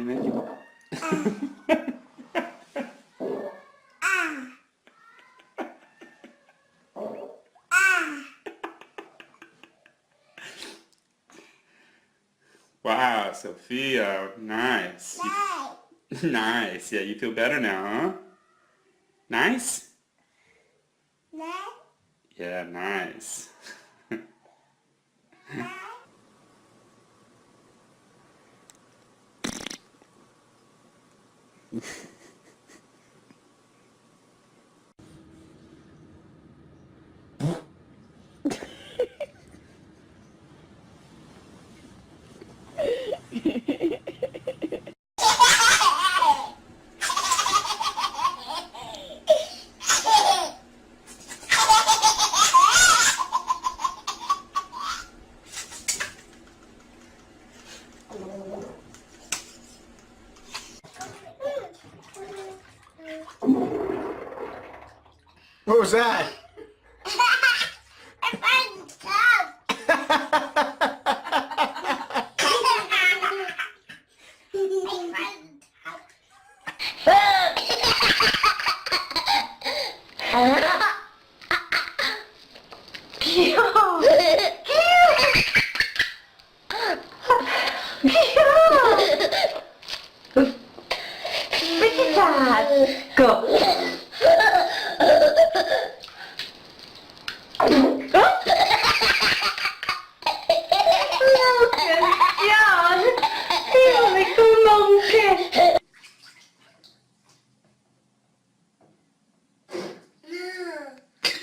make it. Wow, Sophia, nice. Nice. Yeah, you feel better now, huh? Nice? Yeah, nice. What was that? Look at that. Go.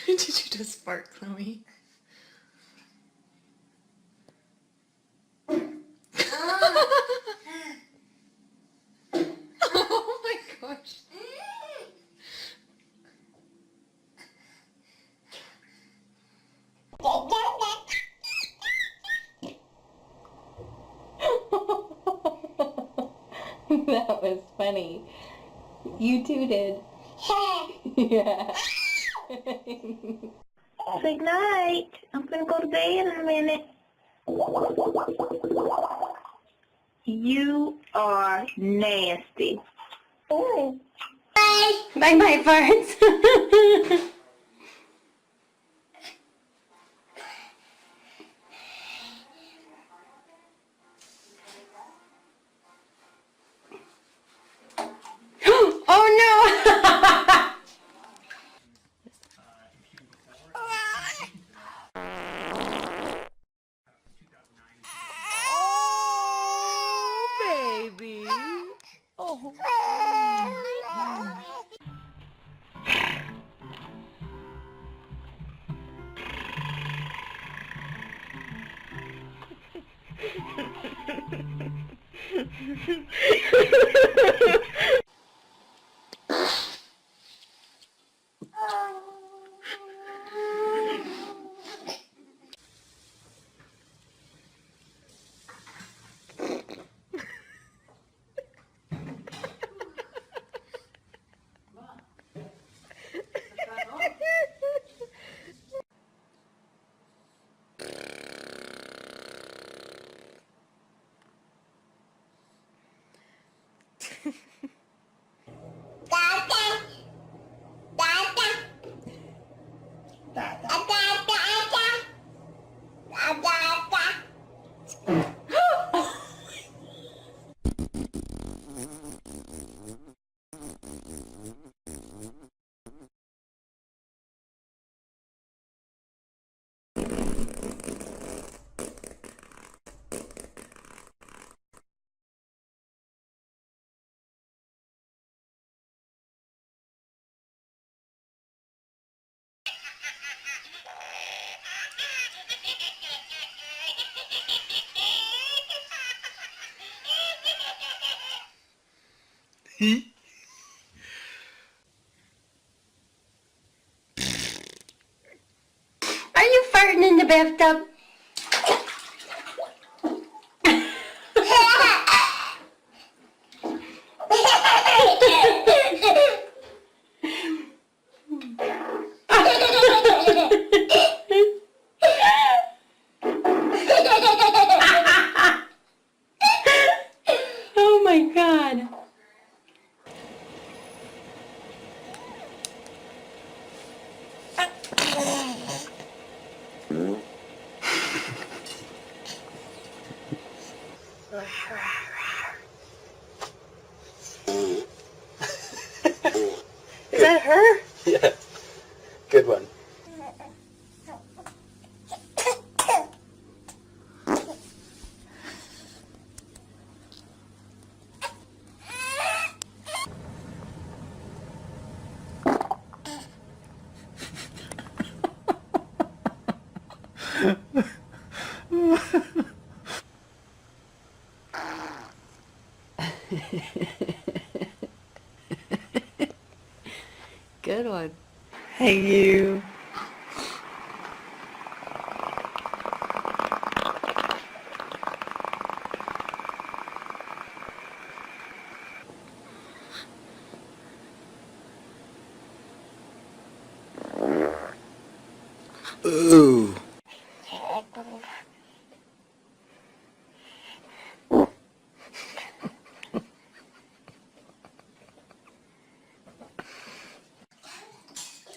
Did you just fart, Chloe? Oh my gosh. That was funny. You too did. Yeah. Say night. I'm gonna go to bed in a minute. You are nasty. Oh. Bye bye, farts. Oh no! Baby. Oh. Are you farting in the bathtub? Oh my God. Is that her? Yeah. Good one. Good one. Hey, you. Ooh.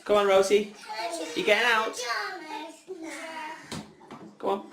Come on, Rosie. You getting out? Go on.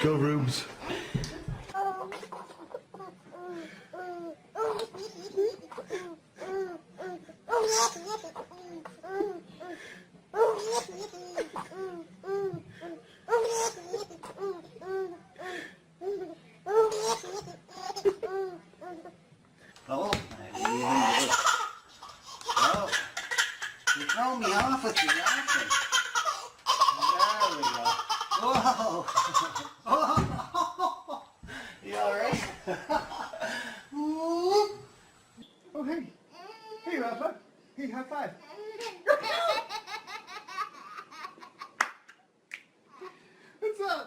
Go, Rubes. Oh, oh, you throw me off with your laughing. There we go. Whoa. Oh. You all right? Oh, hey. Hey, high five. Hey, high five. What's up?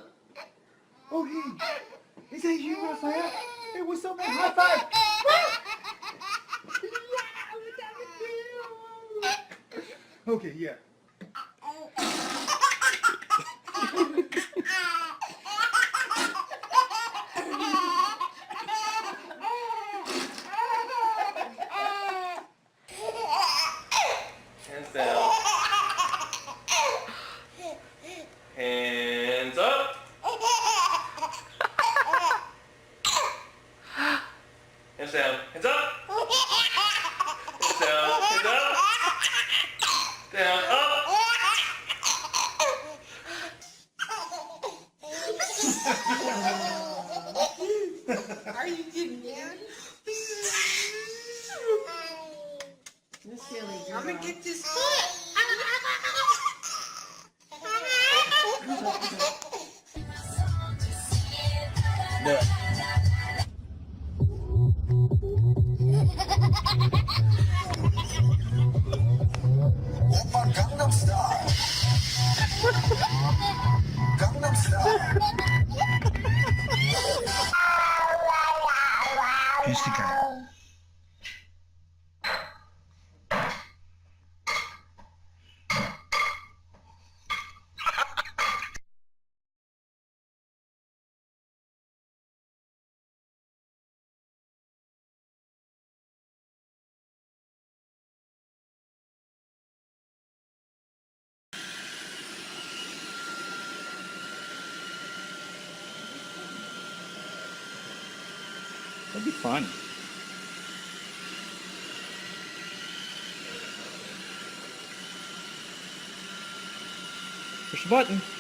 Oh, hey. Is that you, Raphael? Hey, what's up, man? High five. Okay, yeah. Hands down. Hands up. Hands down. Hands up. Hands down. Hands up. Down. Up. Are you getting married? I'm gonna get this foot. Gangnam Style. Gangnam Style. Here's the guy. That'd be fun. Push the button.